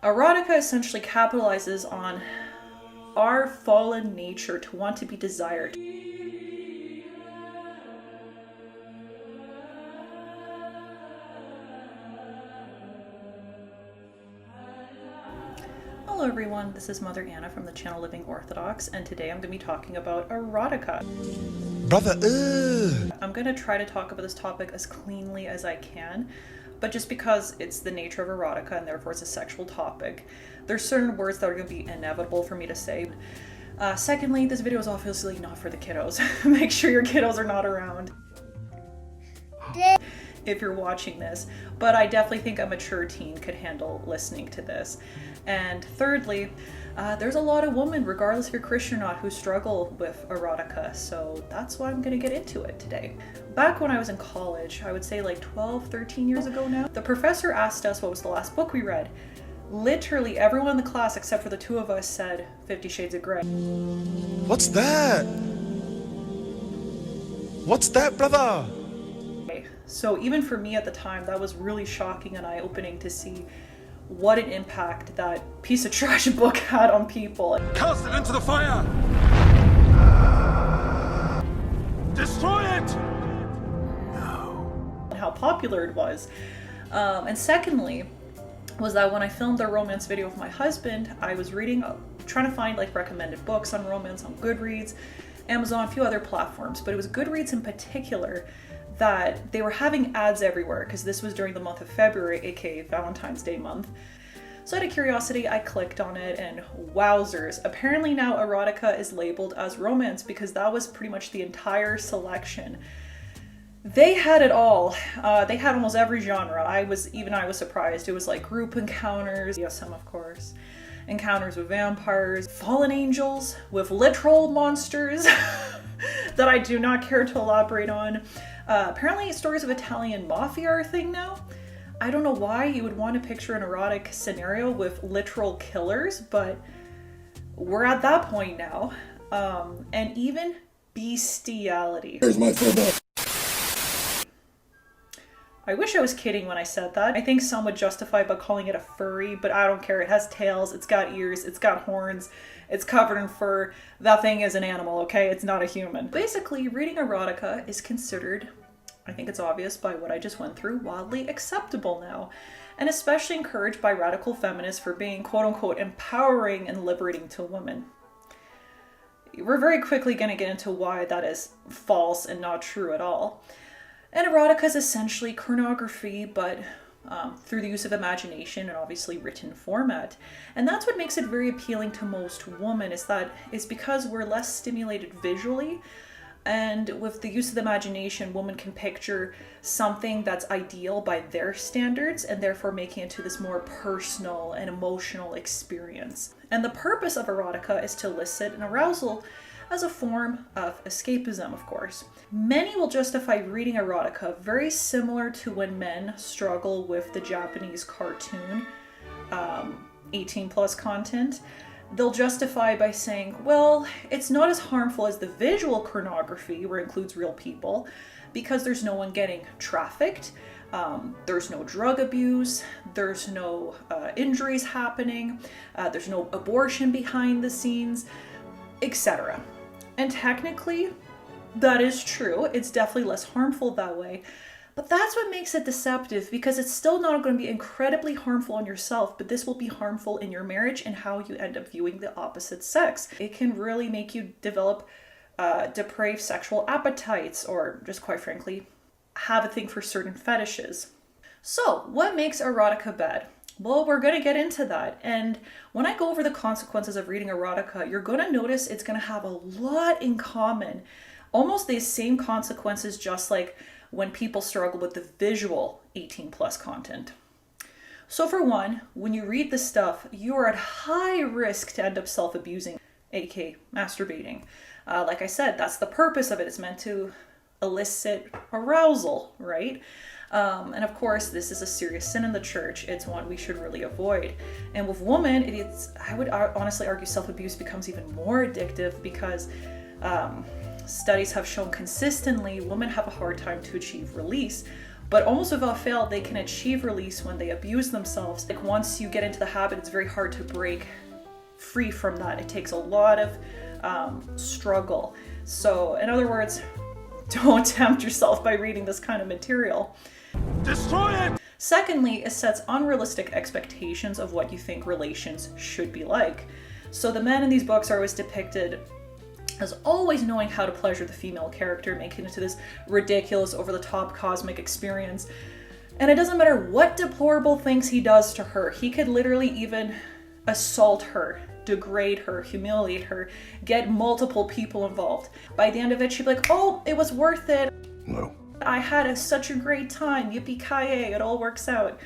Erotica essentially capitalizes on our fallen nature to want to be desired. Hello everyone, this is Mother Anna from the channel Living Orthodox, and today I'm going to be talking about erotica. Brother, I'm going to try to talk about this topic as cleanly as I can, but just because it's the nature of erotica and therefore it's a sexual topic, there's certain words that are going to be inevitable for me to say. Secondly, this video is obviously not for the kiddos. Make sure your kiddos are not around if you're watching this, but I definitely think a mature teen could handle listening to this. And thirdly, there's a lot of women, regardless if you're Christian or not, who struggle with erotica, so that's why I'm gonna get into it today. Back when I was in college, I would say like 12, 13 years ago now, the professor asked us what was the last book we read. Literally everyone in the class except for the two of us said 50 Shades of Grey. what's that? What's that, brother? So even for me at the time, that was really shocking and eye-opening to see what an impact that piece of trash book had on people. Cast it into the fire! Destroy it! No. And how popular it was. And secondly, was that when I filmed the romance video with my husband, I was reading, trying to find like recommended books on romance on Goodreads, Amazon, a few other platforms, but it was Goodreads in particular that they were having ads everywhere because this was during the month of February, aka Valentine's Day month. So out of curiosity, I clicked on it and wowzers. Apparently now erotica is labeled as romance because that was pretty much the entire selection. They had it all. They had almost every genre. I was surprised. It was like group encounters, BDSM of course, encounters with vampires, fallen angels, with literal monsters that I do not care to elaborate on. Apparently stories of Italian mafia are a thing now. I don't know why you would want to picture an erotic scenario with literal killers, but we're at that point now. And even bestiality. Here's my football. I wish I was kidding when I said that. I think some would justify by calling it a furry, but I don't care. It has tails, it's got ears, it's got horns, it's covered in fur. That thing is an animal, okay? It's not a human. Basically, reading erotica is considered, I think it's obvious by what I just went through, wildly acceptable now. And especially encouraged by radical feminists for being quote-unquote empowering and liberating to women. We're very quickly going to get into why that is false and not true at all. And erotica is essentially pornography, but through the use of imagination and obviously written format. And that's what makes it very appealing to most women, is that it's because we're less stimulated visually, and with the use of the imagination, women can picture something that's ideal by their standards and therefore making it to this more personal and emotional experience. And the purpose of erotica is to elicit an arousal as a form of escapism, of course. Many will justify reading erotica very similar to when men struggle with the Japanese cartoon 18 plus content. They'll justify by saying, well, it's not as harmful as the visual pornography, where it includes real people, because there's no one getting trafficked, there's no drug abuse, there's no injuries happening, there's no abortion behind the scenes, etc. And technically, that is true. It's definitely less harmful that way. But that's what makes it deceptive, because it's still not going to be incredibly harmful on yourself, but this will be harmful in your marriage and how you end up viewing the opposite sex. It can really make you develop depraved sexual appetites, or just quite frankly, have a thing for certain fetishes. So, what makes erotica bad? Well, we're going to get into that. And when I go over the consequences of reading erotica, you're going to notice it's going to have a lot in common. Almost the same consequences, just like when people struggle with the visual 18 plus content. So for one, when you read this stuff, you are at high risk to end up self-abusing, aka masturbating. Like I said, that's the purpose of it. It's meant to elicit arousal, right? And of course, this is a serious sin in the church. It's one we should really avoid. And with women, I would honestly argue self-abuse becomes even more addictive because studies have shown consistently women have a hard time to achieve release, But almost without fail, they can achieve release when they abuse themselves. Like once you get into the habit, it's very hard to break free from that. It takes a lot of struggle. So in other words, don't tempt yourself by reading this kind of material. Destroy it! Secondly, it sets unrealistic expectations of what you think relations should be like. So the men in these books are always depicted as always knowing how to pleasure the female character, making it into this ridiculous, over-the-top cosmic experience. And it doesn't matter what deplorable things he does to her. He could literally even assault her, degrade her, humiliate her, get multiple people involved. By the end of it, she'd be like, oh, it was worth it. No. I had such a great time. Yippee-ki-yay, it all works out.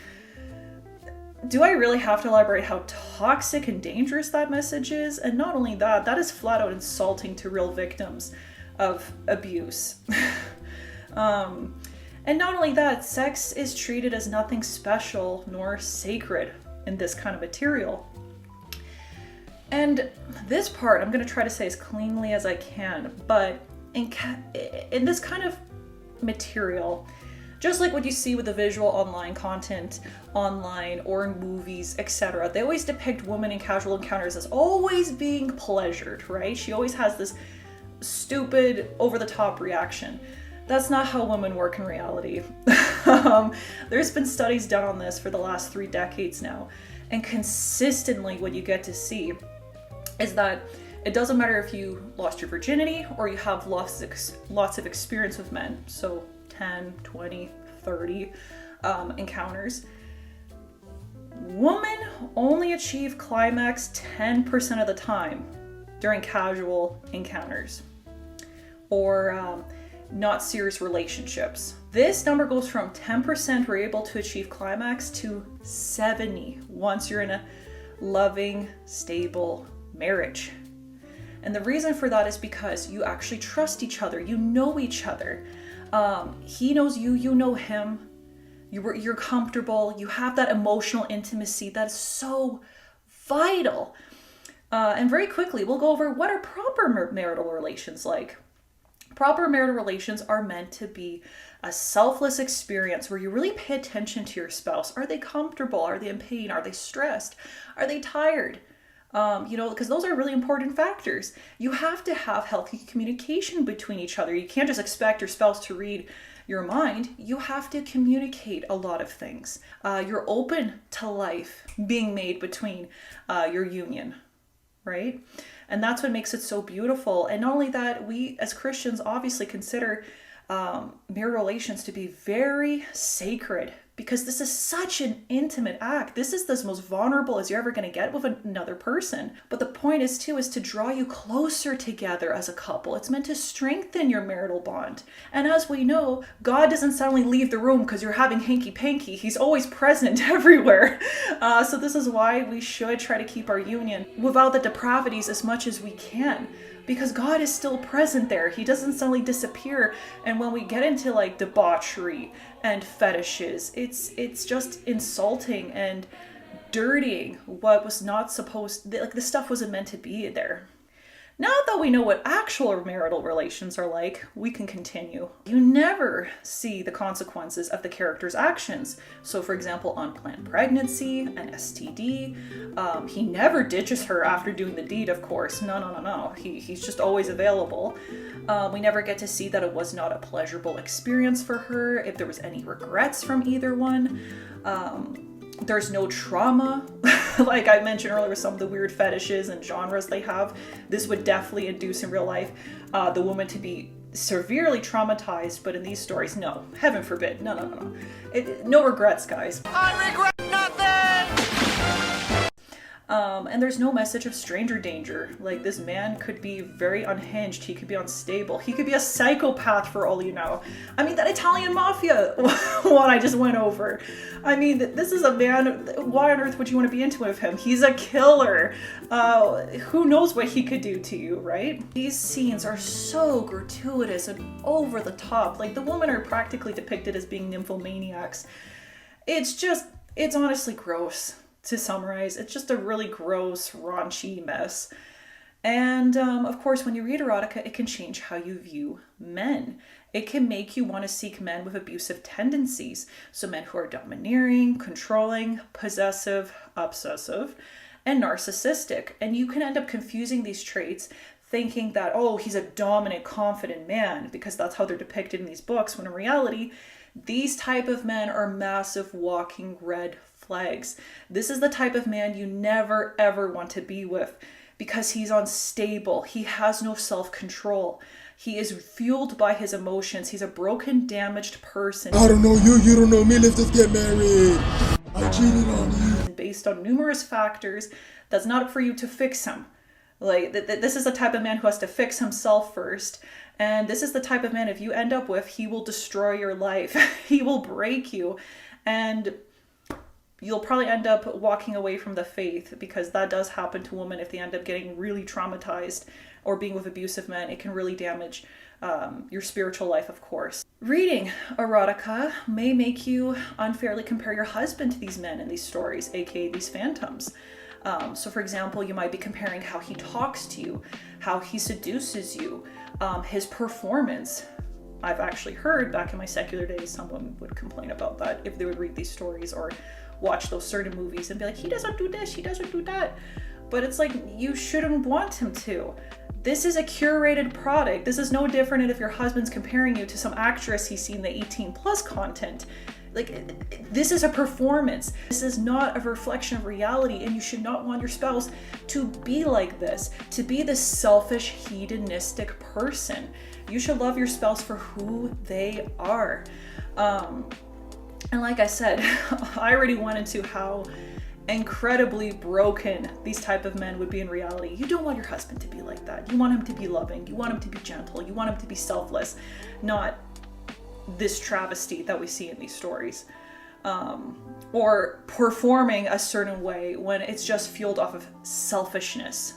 Do I really have to elaborate how toxic and dangerous that message is? And not only that, that is flat out insulting to real victims of abuse. And not only that, sex is treated as nothing special nor sacred in this kind of material. And this part I'm going to try to say as cleanly as I can, but in this kind of material, just like what you see with the visual online content online or in movies, etc., they always depict women in casual encounters as always being pleasured, right? She always has this stupid, over-the-top reaction. That's not how women work in reality. There's been studies done on this for the last 3 decades now, and consistently what you get to see is that it doesn't matter if you lost your virginity or you have lots of experience with men, so 10, 20, 30 encounters. Women only achieve climax 10% of the time during casual encounters or not serious relationships. This number goes from 10% were able to achieve climax to 70 once you're in a loving, stable marriage. And the reason for that is because you actually trust each other. You know each other. He knows you, you know him. You're comfortable. You have that emotional intimacy that is so vital. And very quickly, we'll go over what are proper marital relations like. Proper marital relations are meant to be a selfless experience where you really pay attention to your spouse. Are they comfortable? Are they in pain? Are they stressed? Are they tired? Because those are really important factors. You have to have healthy communication between each other. You can't just expect your spouse to read your mind. You have to communicate a lot of things. You're open to life being made between your union, right? And that's what makes it so beautiful. And not only that, we as Christians obviously consider marital relations to be very sacred, because this is such an intimate act. This is the most vulnerable as you're ever going to get with another person. But the point is to draw you closer together as a couple. It's meant to strengthen your marital bond. And as we know, God doesn't suddenly leave the room because you're having hanky-panky. He's always present everywhere. So this is why we should try to keep our union without the depravities as much as we can. Because God is still present there. He doesn't suddenly disappear. And when we get into like debauchery and fetishes, it's just insulting and dirtying what was not supposed, like the stuff wasn't meant to be there. Now that we know what actual marital relations are like, we can continue. You never see the consequences of the character's actions. So for example, unplanned pregnancy, an STD. He never ditches her after doing the deed, of course. No. He's just always available. We never get to see that it was not a pleasurable experience for her, if there was any regrets from either one. There's no trauma. Like I mentioned earlier with some of the weird fetishes and genres they have, this would definitely induce in real life the woman to be severely traumatized, but in these stories, no. Heaven forbid. No. No regrets, guys. I regret nothing! And there's no message of stranger danger. Like, this man could be very unhinged. He could be unstable. He could be a psychopath for all you know. I mean, that Italian mafia one I just went over. I mean, this is a man. Why on earth would you want to be intimate with him? He's a killer. Who knows what he could do to you, right? These scenes are so gratuitous and over the top. Like, the women are practically depicted as being nymphomaniacs. It's honestly gross. To summarize, it's just a really gross, raunchy mess. And of course, when you read erotica, it can change how you view men. It can make you want to seek men with abusive tendencies. So men who are domineering, controlling, possessive, obsessive, and narcissistic. And you can end up confusing these traits, thinking that, oh, he's a dominant, confident man, because that's how they're depicted in these books, when in reality, these type of men are massive walking red flags. This is the type of man you never ever want to be with, because he's unstable. He has no self-control. He is fueled by his emotions. He's a broken, damaged person. I don't know you, you don't know me, let's just get married. I cheated on you. Based on numerous factors, that's not up for you to fix him. Like, this is the type of man who has to fix himself first. And this is the type of man, if you end up with, he will destroy your life. He will break you. And you'll probably end up walking away from the faith, because that does happen to women if they end up getting really traumatized or being with abusive men. It can really damage your spiritual life, of course. Reading erotica may make you unfairly compare your husband to these men in these stories, aka these phantoms. So for example, you might be comparing how he talks to you, how he seduces you, his performance. I've actually heard back in my secular days, someone would complain about that if they would read these stories or watch those certain movies and be like, he doesn't do this, he doesn't do that. But it's like, you shouldn't want him to. This is a curated product. This is no different than if your husband's comparing you to some actress he's seen the 18 plus content. Like, this is a performance. This is not a reflection of reality, and you should not want your spouse to be like this, to be this selfish, hedonistic person. You should love your spouse for who they are. And like I said, I already went into how incredibly broken these type of men would be in reality. You don't want your husband to be like that. You want him to be loving. You want him to be gentle. You want him to be selfless, not this travesty that we see in these stories, or performing a certain way when it's just fueled off of selfishness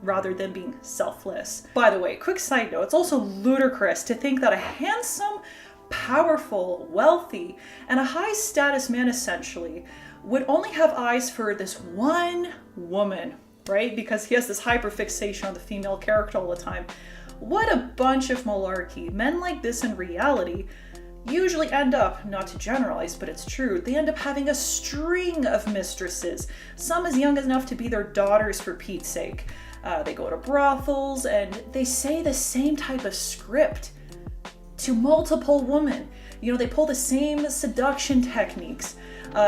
rather than being selfless. By the way, quick side note, it's also ludicrous to think that a handsome, powerful, wealthy, and a high status man essentially would only have eyes for this one woman, right? Because he has this hyperfixation on the female character all the time. What a bunch of malarkey. Men like this in reality usually end up, not to generalize, but it's true, they end up having a string of mistresses, some as young enough to be their daughters, for Pete's sake. They go to brothels and they say the same type of script to multiple women. You know, they pull the same seduction techniques.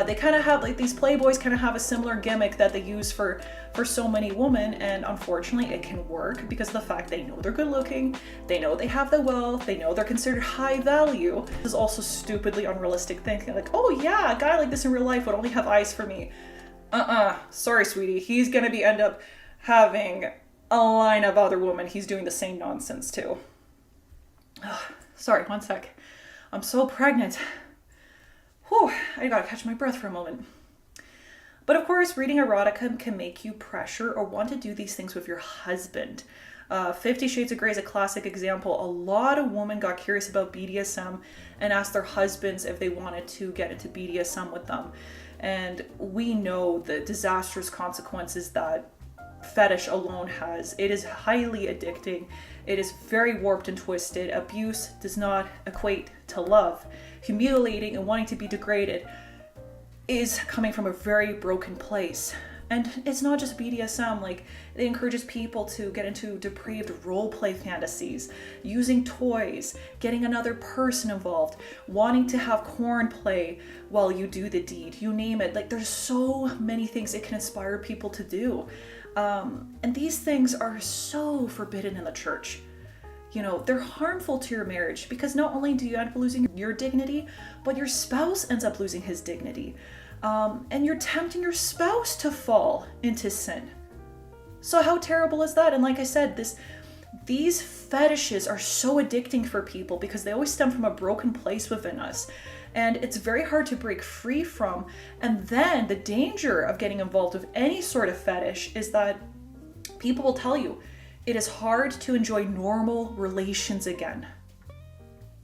They kind of have, like, these playboys kind of have a similar gimmick that they use for so many women, and unfortunately it can work because of the fact they know they're good looking, they know they have the wealth, they know they're considered high value. This is also stupidly unrealistic thinking, like, oh yeah, a guy like this in real life would only have eyes for me. Sorry sweetie, he's gonna end up having a line of other women he's doing the same nonsense to. Sorry, one sec. I'm so pregnant. Whew, I gotta catch my breath for a moment. But of course, reading erotica can make you pressure or want to do these things with your husband. 50 Shades of Grey is a classic example. A lot of women got curious about BDSM and asked their husbands if they wanted to get into BDSM with them. And we know the disastrous consequences that fetish alone has. It is highly addicting. It is very warped and twisted. Abuse does not equate to love. Humiliating and wanting to be degraded is coming from a very broken place. And it's not just BDSM, like, it encourages people to get into depraved roleplay fantasies, using toys, getting another person involved, wanting to have corn play while you do the deed, you name it. Like, there's so many things it can inspire people to do. And these things are so forbidden in the church. You know, they're harmful to your marriage because not only do you end up losing your dignity, but your spouse ends up losing his dignity. And you're tempting your spouse to fall into sin. So how terrible is that? And like I said, these fetishes are so addicting for people because they always stem from a broken place within us. And it's very hard to break free from. And then the danger of getting involved with any sort of fetish is that people will tell you it is hard to enjoy normal relations again.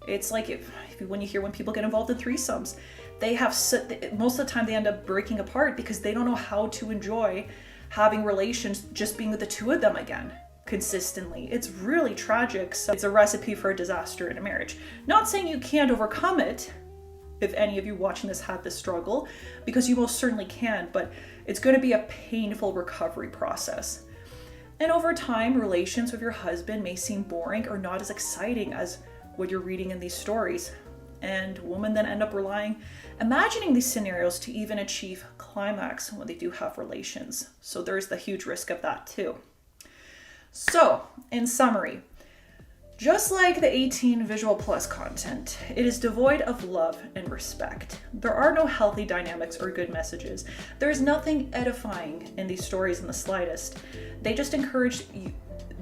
It's like when people get involved in threesomes, most of the time they end up breaking apart because they don't know how to enjoy having relations just being with the two of them again. consistently. It's really tragic. So it's a recipe for a disaster in a marriage. Not saying you can't overcome it, if any of you watching this had this struggle, because you most certainly can, but it's going to be a painful recovery process. And over time, relations with your husband may seem boring or not as exciting as what you're reading in these stories. And women then end up imagining these scenarios to even achieve climax when they do have relations. So there's the huge risk of that too. So, in summary, just like the 18 Visual Plus content, it is devoid of love and respect. There are no healthy dynamics or good messages. There is nothing edifying in these stories in the slightest. They just encourage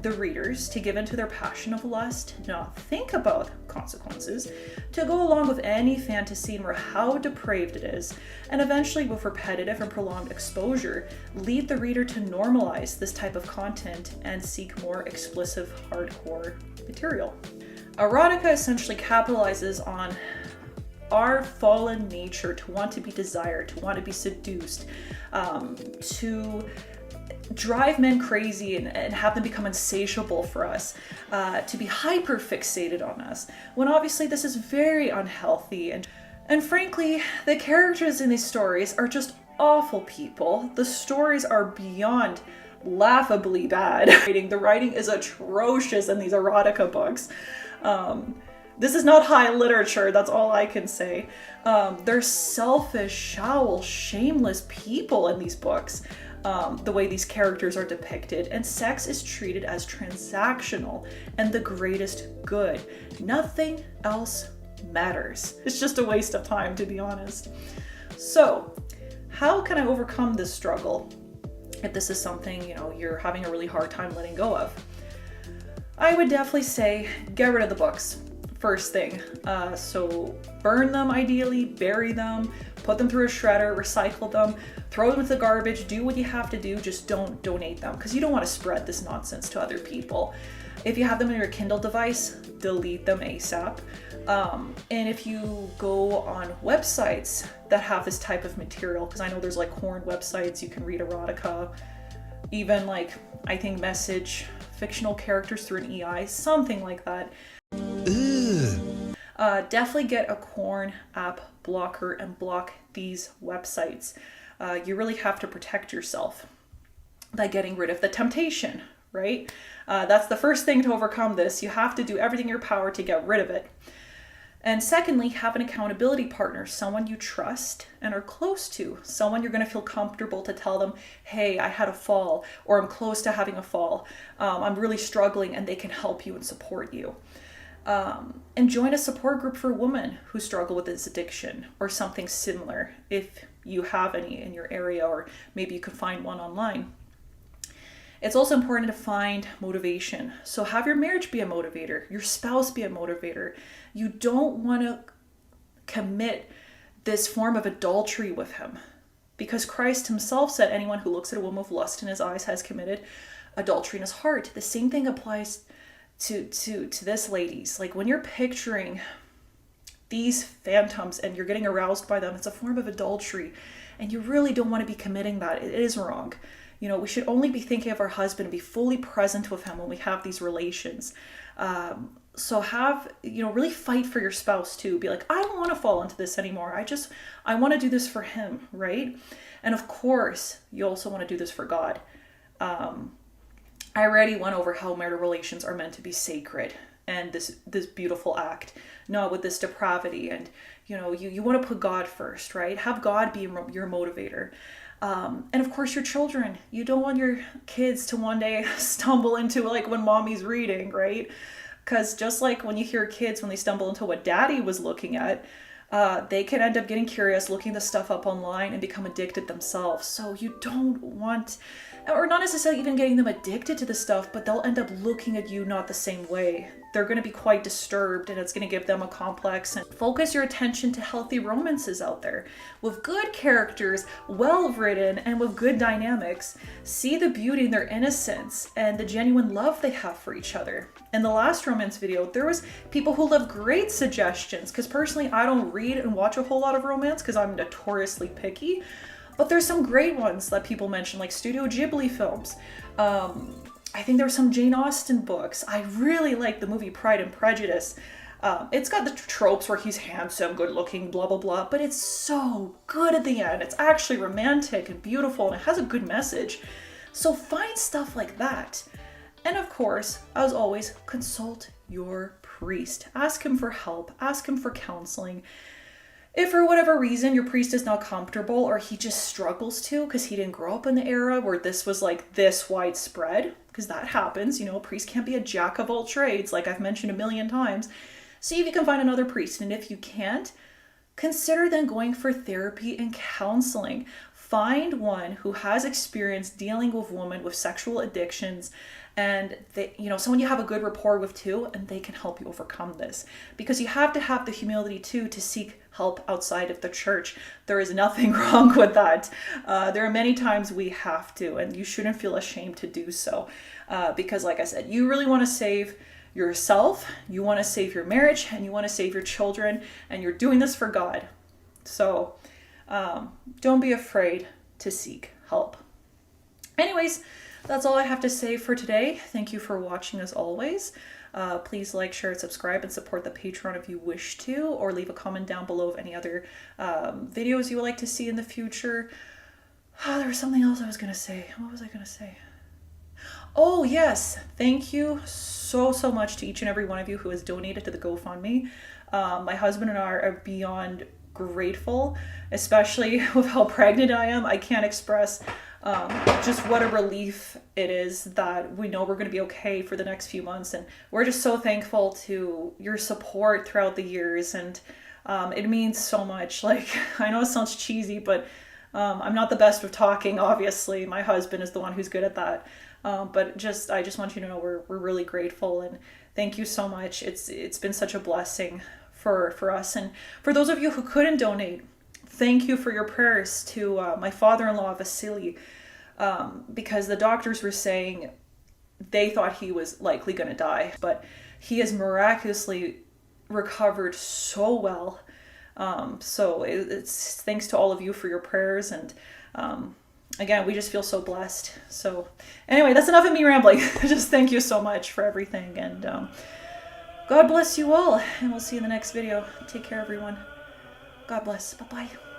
the readers to give into their passion of lust, not think about consequences, to go along with any fantasy no matter how depraved it is, and eventually with repetitive and prolonged exposure, lead the reader to normalize this type of content and seek more explicit, hardcore material. Erotica essentially capitalizes on our fallen nature to want to be desired, to want to be seduced, to drive men crazy and have them become insatiable for us, to be hyper fixated on us, when obviously this is very unhealthy. And frankly, the characters in these stories are just awful people. The stories are beyond laughably bad. The writing is atrocious in these erotica books. This is not high literature, that's all I can say. They're selfish, shallow, shameless people in these books. The way these characters are depicted, and sex is treated as transactional and the greatest good. Nothing else matters. It's just a waste of time, to be honest. So, how can I overcome this struggle if this is something, you're having a really hard time letting go of? I would definitely say get rid of the books. First thing. So burn them ideally, bury them, put them through a shredder, recycle them, throw them into the garbage, do what you have to do, just don't donate them because you don't want to spread this nonsense to other people. If you have them on your Kindle device, delete them ASAP. And if you go on websites that have this type of material, because I know there's like porn websites, you can read erotica, even I think message fictional characters through an EI, something like that. Definitely get a porn app blocker and block these websites. You really have to protect yourself by getting rid of the temptation, right? That's the first thing to overcome this. You have to do everything in your power to get rid of it. And secondly, have an accountability partner, someone you trust and are close to, someone you're going to feel comfortable to tell them, hey, I had a fall, or I'm close to having a fall. I'm really struggling, and they can help you and support you. And join a support group for women who struggle with this addiction or something similar, if you have any in your area, or maybe you can find one online. It's also important to find motivation. So have your marriage be a motivator, your spouse be a motivator. You don't want to commit this form of adultery with him, because Christ himself said anyone who looks at a woman with lust in his eyes has committed adultery in his heart. The same thing applies to this, ladies. When you're picturing these phantoms and you're getting aroused by them, it's a form of adultery, and you really don't want to be committing that. It is wrong. We should only be thinking of our husband and be fully present with him when we have these relations. So really fight for your spouse too. Be like, I don't want to fall into this anymore. I want to do this for him, right? And of course, you also want to do this for God. I already went over how marital relations are meant to be sacred and this beautiful act, not with this depravity. And you want to put God first, right? Have God be your motivator. And of course your children. You don't want your kids to one day stumble into when mommy's reading, right? Because just like when you hear kids, when they stumble into what daddy was looking at, they can end up getting curious, looking the stuff up online, and become addicted themselves. So you don't want, or not necessarily even getting them addicted to the stuff, but they'll end up looking at you not the same way. They're going to be quite disturbed, and it's going to give them a complex. And focus your attention to healthy romances out there with good characters, well written, and with good dynamics. See the beauty in their innocence and the genuine love they have for each other. In the last romance video, there was people who left great suggestions, because personally I don't read and watch a whole lot of romance because I'm notoriously picky, but there's some great ones that people mention, like Studio Ghibli films. I think there were some Jane Austen books. I really like the movie Pride and Prejudice. It's got the tropes where he's handsome, good looking, blah, blah, blah, but it's so good at the end. It's actually romantic and beautiful, and it has a good message. So find stuff like that. And of course, as always, consult your priest. Ask him for help. Ask him for counseling. If for whatever reason your priest is not comfortable, or he just struggles to because he didn't grow up in the era where this was like this widespread, because that happens, you know, a priest can't be a jack of all trades, like I've mentioned a million times. See if you can find another priest. And if you can't, consider then going for therapy and counseling. Find one who has experience dealing with women with sexual addictions, and they, you know, someone you have a good rapport with too, and they can help you overcome this. Because you have to have the humility too to seek help outside of the church. There is nothing wrong with that. There are many times we have to, and you shouldn't feel ashamed to do so. Because like I said, you really want to save yourself, you want to save your marriage, and you want to save your children, and you're doing this for God. So don't be afraid to seek help. Anyways, that's all I have to say for today. Thank you for watching as always. Please like, share, and subscribe, and support the Patreon if you wish to, or leave a comment down below of any other videos you would like to see in the future. There was something else I was going to say. What was I going to say? Oh, yes. Thank you so much to each and every one of you who has donated to the GoFundMe. My husband and I are beyond grateful, especially with how pregnant I am. I can't express just what a relief it is that we know we're going to be okay for the next few months. And we're just so thankful to your support throughout the years. And it means so much. Like, I know it sounds cheesy, but I'm not the best with talking, obviously. My husband is the one who's good at that. But I just want you to know we're really grateful, and thank you so much. It's been such a blessing for us. And for those of you who couldn't donate, thank you for your prayers to my father-in-law, Vasily, because the doctors were saying they thought he was likely going to die, but he has miraculously recovered so well. So it's thanks to all of you for your prayers, and again, we just feel so blessed. So anyway, that's enough of me rambling. Just thank you so much for everything, and God bless you all, and we'll see you in the next video. Take care, everyone. God bless. Bye-bye.